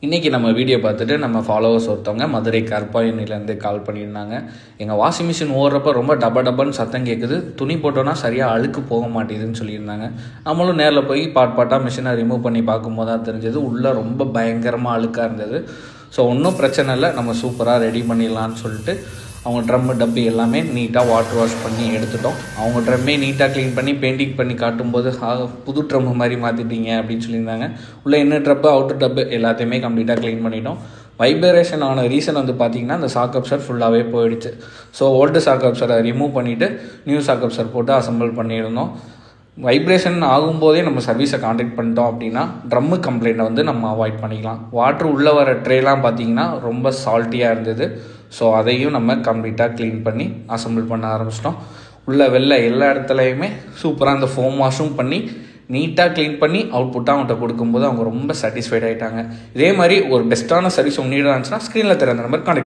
இன்றைக்கி நம்ம வீடியோ பார்த்துட்டு நம்ம ஃபாலோவர்ஸ் ஒருத்தவங்க மதுரை கற்பாயணிலேருந்து கால் பண்ணியிருந்தாங்க. எங்கள் வாஷிங் மிஷின் ஓடுறப்ப ரொம்ப டபன்னு சத்தம் கேட்குது, துணி போட்டோன்னா சரியாக அழுக்கு போக மாட்டேதுன்னு சொல்லியிருந்தாங்க. நம்மளும் நேரில் போய் பாட்டாக மிஷினை ரிமூவ் பண்ணி பார்க்கும்போது தான் தெரிஞ்சது உள்ளே ரொம்ப பயங்கரமாக அழுக்காக இருந்தது. ஸோ ஒன்றும் பிரச்சனை இல்லை, நம்ம சூப்பராக ரெடி பண்ணிடலான்னு சொல்லிட்டு அவங்க ட்ரம்மு டப்பு எல்லாமே நீட்டாக வாட்டர் வாஷ் பண்ணி எடுத்துட்டோம். அவங்க ட்ரம்மே நீட்டாக க்ளீன் பண்ணி பெயிண்டிங் பண்ணி காட்டும்போது புது ட்ரம்மு மாதிரி மாற்றிட்டீங்க அப்படின்னு சொல்லியிருந்தாங்க. உள்ளே இன்னும் டப்பு அவுட்டர் டப்பு எல்லாத்தையுமே கம்ப்ளீட்டாக க்ளீன் பண்ணிட்டோம். வைப்ரேஷன் ஆன ரீசன் வந்து பார்த்திங்கன்னா அந்த சாக் அப்சர் ஃபுல்லாகவே போயிடுச்சு. ஸோ ஓல்டு சாக் அப்சரை ரிமூவ் பண்ணிவிட்டு நியூ சாக் அப்சர் போட்டு அசம்பிள் பண்ணியிருந்தோம். வைப்ரேஷன் ஆகும்போதே நம்ம சர்வீஸை காண்டாக்ட் பண்ணிட்டோம் அப்படின்னா ட்ரம்மு கம்ப்ளைண்ட்டை வந்து நம்ம அவாய்ட் பண்ணிக்கலாம். வாட்ரு உள்ளே வர ட்ரேலாம் பார்த்திங்கன்னா ரொம்ப சால்ட்டியாக இருந்தது. ஸோ அதையும் நம்ம கம்ப்ளீட்டாக க்ளீன் பண்ணி அசம்பிள் பண்ண ஆரம்பிச்சிட்டோம். உள்ளே வெளில எல்லா இடத்துலையுமே சூப்பராக அந்த ஃபோம் வாஷும் பண்ணி நீட்டாக க்ளீன் பண்ணி அவுட்புட்டாக அவங்கள்ட்ட கொடுக்கும்போது அவங்க ரொம்ப சாட்டிஸ்ஃபைட் ஆகிட்டாங்க. இதே மாதிரி ஒரு பெஸ்ட்டான சர்வீஸ் உங்கள் நீடாக இருந்துச்சுன்னா ஸ்க்ரீனில் தெரிந்த நம்பர் கான்டெக்ட்